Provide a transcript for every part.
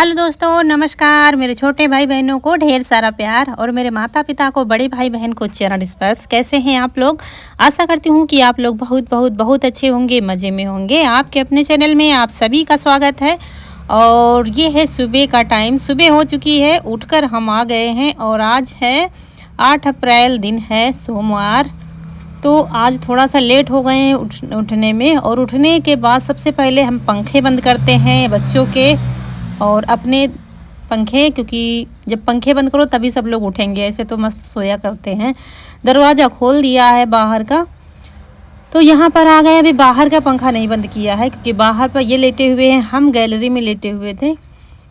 Hello दोस्तों, नमस्कार। मेरे छोटे भाई बहनों को ढेर सारा प्यार और मेरे माता पिता को, बड़े भाई बहन को चरण स्पर्श। कैसे हैं आप लोग? आशा करती हूँ कि आप लोग बहुत बहुत बहुत अच्छे होंगे, मज़े में होंगे। आपके अपने चैनल में आप सभी का स्वागत है। और ये है सुबह का टाइम, सुबह हो चुकी है, उठकर हम आ गए हैं। और आज है 8 अप्रैल, दिन है सोमवार। तो आज थोड़ा सा लेट हो गए हैं उठने में। और उठने के बाद सबसे पहले हम पंखे बंद करते हैं बच्चों के और अपने पंखे, क्योंकि जब पंखे बंद करो तभी सब लोग उठेंगे, ऐसे तो मस्त सोया करते हैं। दरवाज़ा खोल दिया है बाहर का, तो यहाँ पर आ गए। अभी बाहर का पंखा नहीं बंद किया है क्योंकि बाहर पर ये लेटे हुए हैं, हम गैलरी में लेटे हुए थे।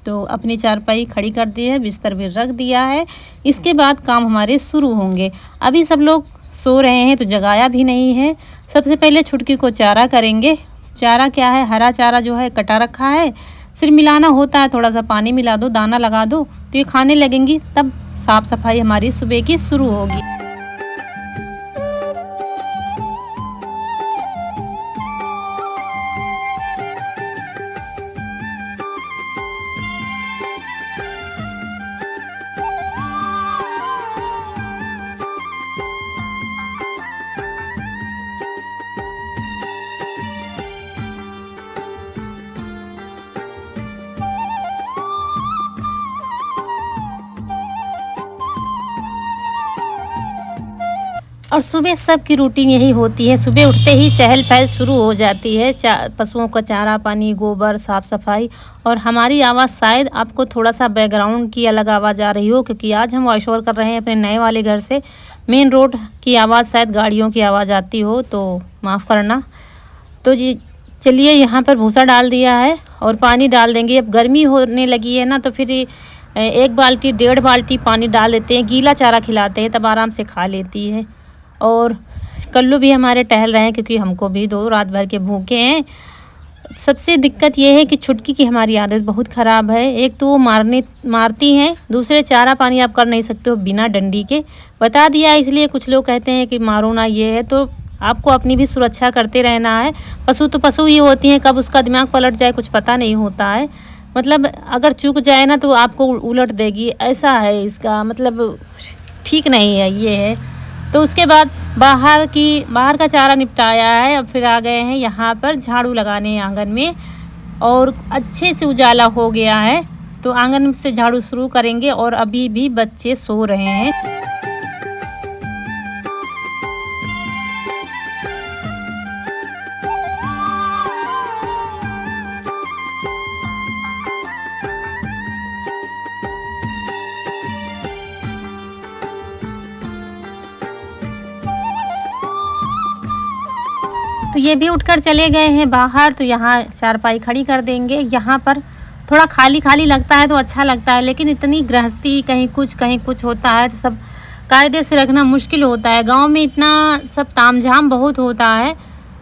तो अपनी चारपाई खड़ी कर दी है, बिस्तर भी रख दिया है। इसके बाद काम हमारे शुरू होंगे। अभी सब लोग सो रहे हैं तो जगाया भी नहीं है। सबसे पहले छुटकी को चारा करेंगे। चारा क्या है, हरा चारा जो है कटा रखा है, सिर्फ मिलाना होता है। थोड़ा सा पानी मिला दो, दाना लगा दो तो ये खाने लगेंगी। तब साफ़ सफाई हमारी सुबह की शुरू होगी। और सुबह सबकी रूटीन यही होती है। सुबह उठते ही चहल पहल शुरू हो जाती है। पशुओं का चारा पानी, गोबर, साफ़ सफाई। और हमारी आवाज़ शायद आपको थोड़ा सा बैकग्राउंड की अलग आवाज़ आ रही हो, क्योंकि आज हम वॉइस ओवर कर रहे हैं अपने नए वाले घर से। मेन रोड की आवाज़, शायद गाड़ियों की आवाज़ आती हो तो माफ़ करना। तो जी चलिए, यहाँ पर भूसा डाल दिया है और पानी डाल देंगे। अब गर्मी होने लगी है ना, तो फिर 1 बाल्टी 1.5 बाल्टी पानी डाल देते हैं। गीला चारा खिलाते हैं, तब आराम से खा लेती है। और कल्लू भी हमारे टहल रहे हैं, क्योंकि हमको भी दो, रात भर के भूखे हैं। सबसे दिक्कत ये है कि छुटकी की हमारी आदत बहुत ख़राब है। एक तो वो मारती हैं, दूसरे चारा पानी आप कर नहीं सकते हो बिना डंडी के। बता दिया इसलिए कुछ लोग कहते हैं कि मारो ना, ये है। तो आपको अपनी भी सुरक्षा करते रहना है। पशु तो पशु ही होती हैं, कब उसका दिमाग पलट जाए कुछ पता नहीं होता है। मतलब अगर चूक जाए ना तो आपको उलट देगी, ऐसा है इसका मतलब। ठीक नहीं है, ये है। तो उसके बाद बाहर का चारा निपटाया है। अब फिर आ गए हैं यहाँ पर झाड़ू लगाने आंगन में। और अच्छे से उजाला हो गया है, तो आंगन से झाड़ू शुरू करेंगे। और अभी भी बच्चे सो रहे हैं। तो ये भी उठकर चले गए हैं बाहर। तो यहाँ चारपाई खड़ी कर देंगे। यहाँ पर थोड़ा खाली खाली लगता है तो अच्छा लगता है, लेकिन इतनी गृहस्थी, कहीं कुछ होता है तो सब कायदे से रखना मुश्किल होता है। गांव में इतना सब तामझाम बहुत होता है।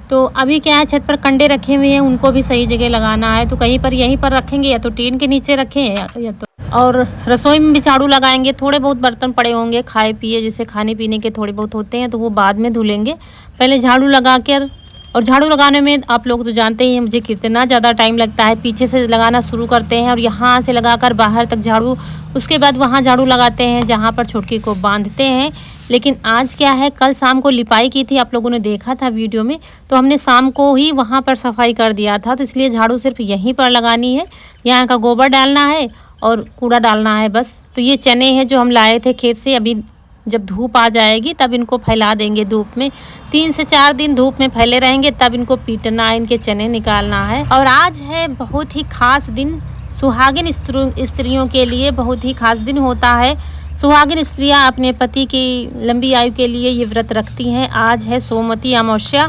तो अभी क्या है, छत पर कंडे रखे हुए हैं, उनको भी सही जगह लगाना है। तो कहीं पर यहीं पर रखेंगे, या तो टीन के नीचे रखें या तो। और रसोई में भी झाड़ू लगाएंगे। थोड़े बहुत बर्तन पड़े होंगे खाए पिए, जैसे खाने पीने के थोड़े बहुत होते हैं, तो वो बाद में धुलेंगे। पहले झाड़ू लगा कर। और झाड़ू लगाने में आप लोग तो जानते ही हैं मुझे कितना ज़्यादा टाइम लगता है। पीछे से लगाना शुरू करते हैं और यहाँ से लगाकर बाहर तक झाड़ू, उसके बाद वहाँ झाड़ू लगाते हैं जहाँ पर छुटकी को बांधते हैं। लेकिन आज क्या है, कल शाम को लिपाई की थी, आप लोगों ने देखा था वीडियो में। तो हमने शाम को ही वहाँ पर सफाई कर दिया था, तो इसलिए झाड़ू सिर्फ यहीं पर लगानी है। यहाँ का गोबर डालना है और कूड़ा डालना है बस। तो ये चने हैं जो हम लाए थे खेत से। अभी जब धूप आ जाएगी तब इनको फैला देंगे धूप में। 3 से 4 दिन धूप में फैले रहेंगे, तब इनको पीटना है, इनके चने निकालना है। और आज है बहुत ही खास दिन, सुहागिन स्त्रियों के लिए बहुत ही खास दिन होता है। सुहागिन स्त्रियां अपने पति की लंबी आयु के लिए ये व्रत रखती हैं। आज है सोमवती अमावस्या,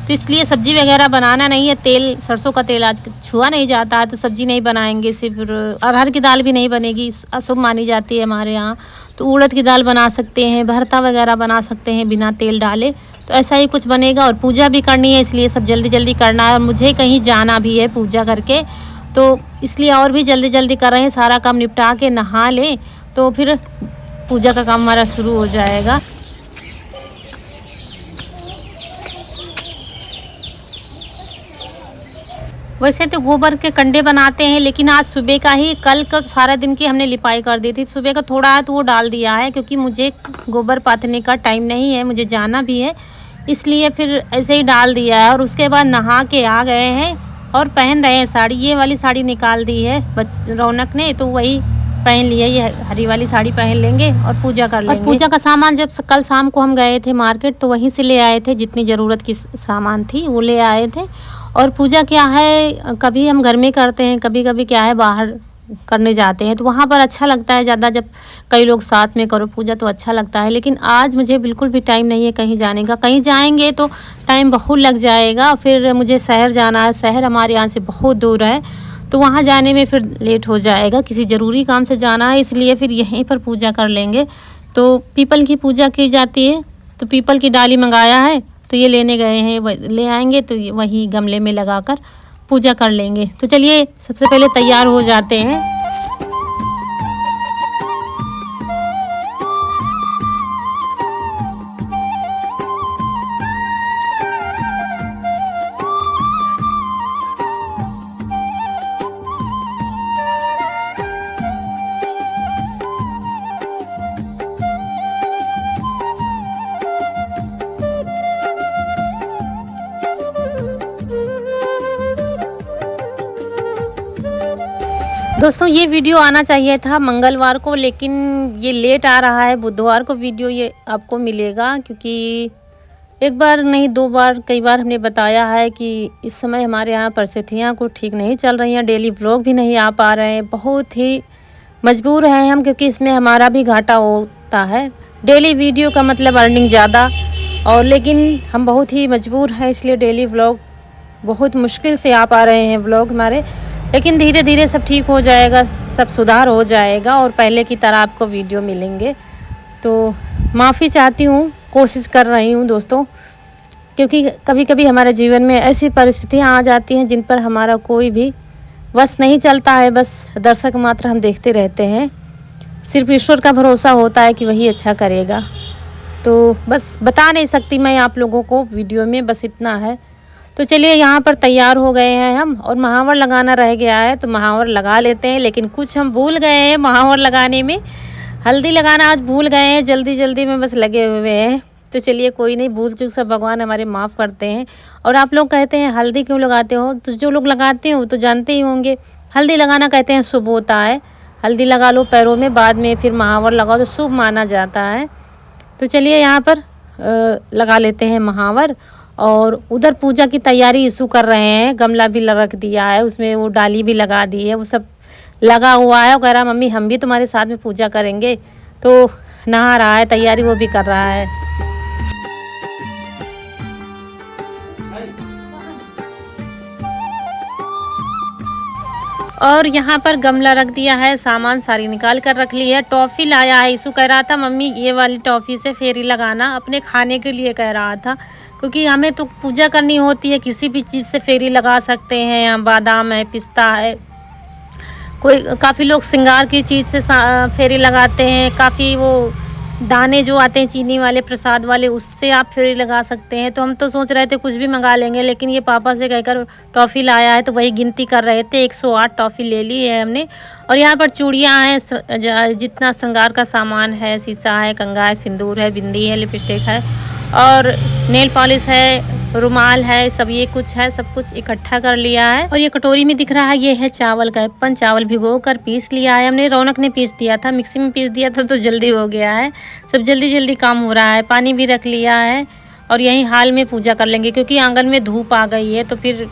तो इसलिए सब्जी वगैरह बनाना नहीं है। तेल, सरसों का तेल आज छुआ नहीं जाता है, तो सब्जी नहीं बनाएंगे। सिर्फ अरहर की दाल भी नहीं बनेगी, अशुभ मानी जाती है हमारे यहाँ। तो उड़द की दाल बना सकते हैं, भरता वगैरह बना सकते हैं बिना तेल डाले। तो ऐसा ही कुछ बनेगा। और पूजा भी करनी है, इसलिए सब जल्दी जल्दी करना है। और मुझे कहीं जाना भी है पूजा करके, तो इसलिए और भी जल्दी जल्दी कर रहे हैं। सारा काम निपटा के नहा लें तो फिर पूजा का काम हमारा शुरू हो जाएगा। वैसे तो गोबर के कंडे बनाते हैं, लेकिन आज सुबह का ही, कल का सारा दिन की हमने लिपाई कर दी थी, सुबह का थोड़ा है तो वो डाल दिया है, क्योंकि मुझे गोबर पाथने का टाइम नहीं है, मुझे जाना भी है, इसलिए फिर ऐसे ही डाल दिया है। और उसके बाद नहा के आ गए हैं और पहन रहे हैं साड़ी। ये वाली साड़ी निकाल दी है रौनक ने, तो वही पहन लिया, ये हरी वाली साड़ी पहन लेंगे और पूजा कर लेंगे। और पूजा का सामान जब कल शाम को हम गए थे मार्केट, तो वहीं से ले आए थे, जितनी ज़रूरत की सामान थी वो ले आए थे। और पूजा क्या है, कभी हम घर में करते हैं, कभी कभी क्या है बाहर करने जाते हैं, तो वहाँ पर अच्छा लगता है ज़्यादा, जब कई लोग साथ में करो पूजा तो अच्छा लगता है। लेकिन आज मुझे बिल्कुल भी टाइम नहीं है कहीं जाने का, कहीं जाएंगे तो टाइम बहुत लग जाएगा, फिर मुझे शहर जाना है, शहर हमारे यहाँ से बहुत दूर है, तो वहाँ जाने में फिर लेट हो जाएगा, किसी ज़रूरी काम से जाना है, इसलिए फिर यहीं पर पूजा कर लेंगे। तो पीपल की पूजा की जाती है, तो पीपल की डाली मंगाया है, तो ये लेने गए हैं, ले आएंगे तो वही गमले में लगाकर पूजा कर लेंगे। तो चलिए सबसे पहले तैयार हो जाते हैं। दोस्तों ये वीडियो आना चाहिए था मंगलवार को, लेकिन ये लेट आ रहा है, बुधवार को वीडियो ये आपको मिलेगा, क्योंकि एक बार नहीं 2 बार कई बार हमने बताया है कि इस समय हमारे यहाँ परिस्थितियाँ कुछ ठीक नहीं चल रही हैं, डेली व्लॉग भी नहीं आ पा रहे हैं, बहुत ही मजबूर हैं हम, क्योंकि इसमें हमारा भी घाटा होता है। डेली वीडियो का मतलब अर्निंग ज़्यादा, और लेकिन हम बहुत ही मजबूर हैं, इसलिए डेली व्लॉग बहुत मुश्किल से आ पा रहे हैं व्लॉग हमारे। लेकिन धीरे धीरे सब ठीक हो जाएगा, सब सुधार हो जाएगा और पहले की तरह आपको वीडियो मिलेंगे। तो माफ़ी चाहती हूँ, कोशिश कर रही हूँ दोस्तों, क्योंकि कभी कभी हमारे जीवन में ऐसी परिस्थितियाँ आ जाती हैं जिन पर हमारा कोई भी वश नहीं चलता है, बस दर्शक मात्र हम देखते रहते हैं। सिर्फ ईश्वर का भरोसा होता है कि वही अच्छा करेगा। तो बस बता नहीं सकती मैं आप लोगों को वीडियो में, बस इतना है। तो चलिए यहाँ पर तैयार हो गए हैं हम, और महावर लगाना रह गया है, तो महावर लगा लेते हैं। लेकिन कुछ हम भूल गए हैं महावर लगाने में, हल्दी लगाना आज भूल गए हैं, जल्दी जल्दी में बस लगे हुए हैं। तो चलिए कोई नहीं, भूल चूक सब भगवान हमारे माफ़ करते हैं। और आप लोग कहते हैं हल्दी क्यों लगाते हो, तो जो लोग लगाते हो तो जानते ही होंगे, हल्दी लगाना कहते हैं शुभ होता है। हल्दी लगा लो पैरों में, बाद में फिर महावर लगाओ तो शुभ माना जाता है। तो चलिए यहाँ पर लगा लेते हैं महावर। और उधर पूजा की तैयारी यीशु कर रहे हैं, गमला भी रख दिया है, उसमें वो डाली भी लगा दी है, वो सब लगा हुआ है। और कह रहा मम्मी हम भी तुम्हारे साथ में पूजा करेंगे, तो नहा रहा है, तैयारी वो भी कर रहा है। और यहाँ पर गमला रख दिया है, सामान सारी निकाल कर रख ली है। टॉफ़ी लाया है, यीशु कह रहा था मम्मी ये वाली टॉफ़ी से फेरी लगाना, अपने खाने के लिए कह रहा था, क्योंकि हमें तो पूजा करनी होती है, किसी भी चीज़ से फेरी लगा सकते हैं। यहाँ बादाम है, पिस्ता है, कोई काफ़ी लोग श्रृंगार की चीज़ से फेरी लगाते हैं, काफ़ी वो दाने जो आते हैं चीनी वाले प्रसाद वाले, उससे आप फेरी लगा सकते हैं। तो हम तो सोच रहे थे कुछ भी मंगा लेंगे, लेकिन ये पापा से कहकर टॉफ़ी लाया है, तो वही गिनती कर रहे थे, 108 टॉफ़ी ले ली है हमने। और यहाँ पर चूड़ियाँ हैं, जितना श्रृंगार का सामान है, शीशा है, कंघा है, सिंदूर है, बिंदी है, लिपस्टिक है, और नेल पॉलिश है, रुमाल है, सब ये कुछ है, सब कुछ इकट्ठा कर लिया है। और ये कटोरी में दिख रहा है, ये है चावल का अपन, चावल भिगो कर पीस लिया है हमने, रौनक ने पीस दिया था, मिक्सी में पीस दिया था, तो जल्दी हो गया है, सब जल्दी जल्दी काम हो रहा है। पानी भी रख लिया है, और यहीं हाल में पूजा कर लेंगे, क्योंकि आंगन में धूप आ गई है, तो फिर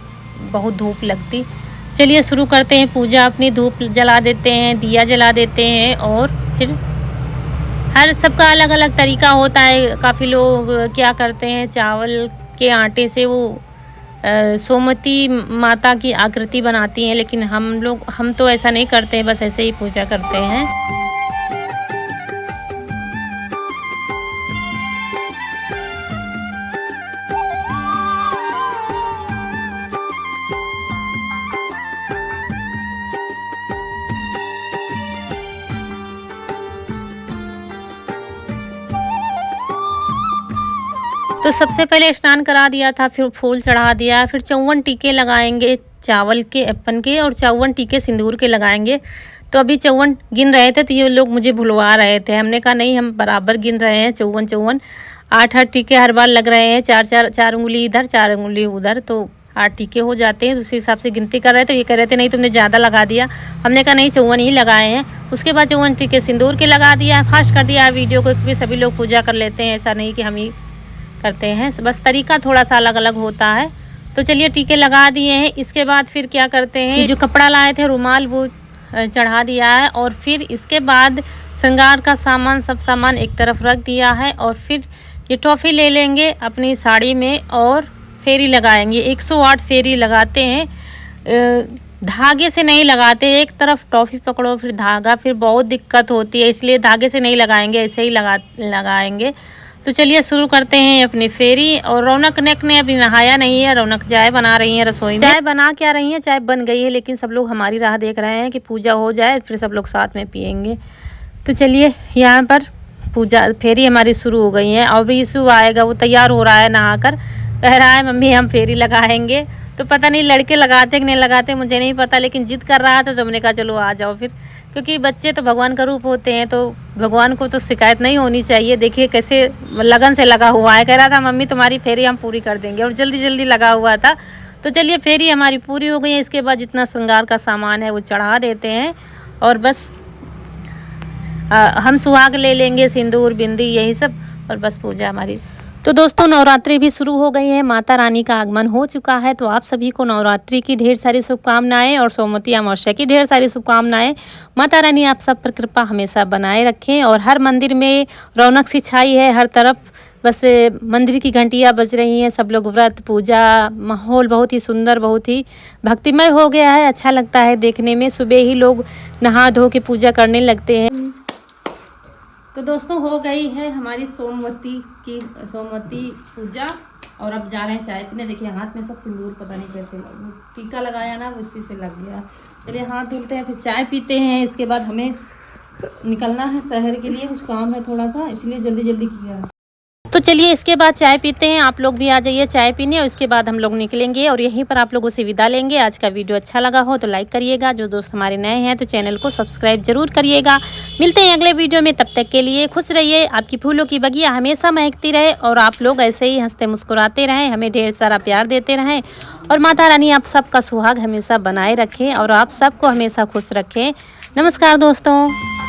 बहुत धूप लगती। चलिए शुरू करते हैं पूजा अपनी, धूप जला देते हैं, दिया जला देते हैं, और फिर हर सबका अलग अलग तरीका होता है। काफ़ी लोग क्या करते हैं, चावल के आटे से वो सोमवती माता की आकृति बनाती हैं, लेकिन हम तो ऐसा नहीं करते हैं, बस ऐसे ही पूजा करते हैं। तो सबसे पहले स्नान करा दिया था, फिर फूल चढ़ा दिया, फिर 54 टीके लगाएंगे चावल के अपन के और 54 टीके सिंदूर के लगाएंगे। तो अभी 54 गिन रहे थे तो ये लोग मुझे भुलवा रहे थे। हमने कहा नहीं, हम बराबर गिन रहे हैं, 54 8 टीके हर बार लग रहे हैं, 4 उंगली इधर 4 उंगली उधर, तो 8 टीके हो जाते हैं। तो उसी हिसाब से गिनती कर रहे थे। ये कह रहे थे नहीं तुमने ज़्यादा लगा दिया। हमने कहा नहीं 54 ही लगाए हैं। उसके बाद 54 टीके सिंदूर के लगा दिया है। फास्ट कर दिया है वीडियो को, क्योंकि सभी लोग पूजा कर लेते हैं, ऐसा नहीं कि हम ही करते हैं, बस तरीका थोड़ा सा अलग अलग होता है। तो चलिए टीके लगा दिए हैं। इसके बाद फिर क्या करते हैं, जो कपड़ा लाए थे रुमाल वो चढ़ा दिया है। और फिर इसके बाद श्रृंगार का सामान, सब सामान एक तरफ रख दिया है। और फिर ये टॉफ़ी ले लेंगे अपनी साड़ी में और फेरी लगाएंगे। 108 फेरी लगाते हैं, धागे से नहीं लगाते। एक तरफ टॉफ़ी पकड़ो फिर धागा, फिर बहुत दिक्कत होती है, इसलिए धागे से नहीं लगाएंगे, ऐसे ही लगाएंगे। तो चलिए शुरू करते हैं अपनी फेरी। और रौनक ने अभी नहाया नहीं है। रौनक चाय बना रही है रसोई में। चाय बना क्या रही है, चाय बन गई है, लेकिन सब लोग हमारी राह देख रहे हैं कि पूजा हो जाए फिर सब लोग साथ में पियेंगे। तो चलिए यहाँ पर पूजा फेरी हमारी शुरू हो गई है। और यीशु आएगा, वो तैयार हो रहा है नहाकर, कह रहा है मम्मी हम फेरी लगाएंगे। तो पता नहीं लड़के लगाते कि नहीं लगाते, मुझे नहीं पता, लेकिन जिद कर रहा था तो हमने कहा चलो आ जाओ फिर, क्योंकि बच्चे तो भगवान का रूप होते हैं, तो भगवान को तो शिकायत नहीं होनी चाहिए। देखिए कैसे लगन से लगा हुआ है, कह रहा था मम्मी तुम्हारी फेरी हम पूरी कर देंगे, और जल्दी जल्दी लगा हुआ था। तो चलिए फेरी हमारी पूरी हो गई है। इसके बाद जितना श्रृंगार का सामान है वो चढ़ा देते हैं, और बस हम सुहाग ले लेंगे, सिंदूर बिंदी यही सब, और बस पूजा हमारी। तो दोस्तों नवरात्रि भी शुरू हो गई है, माता रानी का आगमन हो चुका है। तो आप सभी को नवरात्रि की ढेर सारी शुभकामनाएं और सोमवती अमावस्या की ढेर सारी शुभकामनाएं। माता रानी आप सब पर कृपा हमेशा बनाए रखें। और हर मंदिर में रौनक सी छाई है हर तरफ, बस मंदिर की घंटियां बज रही हैं, सब लोग व्रत पूजा, माहौल बहुत ही सुंदर, बहुत ही भक्तिमय हो गया है। अच्छा लगता है देखने में। सुबह ही लोग नहा धो के पूजा करने लगते हैं। तो दोस्तों हो गई है हमारी सोमवती पूजा, और अब जा रहे हैं चाय पीने। देखिए हाथ में सब सिंदूर पता नहीं कैसे टीका लगाया ना, उसी से लग गया। चलिए हाथ धुलते हैं, फिर चाय पीते हैं। इसके बाद हमें निकलना है शहर के लिए, कुछ काम है थोड़ा सा, इसलिए जल्दी जल्दी किया है। तो चलिए इसके बाद चाय पीते हैं। आप लोग भी आ जाइए चाय पीने, और इसके बाद हम लोग निकलेंगे और यहीं पर आप लोगों से विदा लेंगे। आज का वीडियो अच्छा लगा हो तो लाइक करिएगा, जो दोस्त हमारे नए हैं तो चैनल को सब्सक्राइब जरूर करिएगा। मिलते हैं अगले वीडियो में, तब तक के लिए खुश रहिए। आपकी फूलों की बगिया हमेशा महकती रहे, और आप लोग ऐसे ही हंसते मुस्कुराते रहें, हमें ढेर सारा प्यार देते रहें। और माता रानी आप सबका सुहाग हमेशा बनाए रखें, और आप सबको हमेशा खुश रखें। नमस्कार दोस्तों।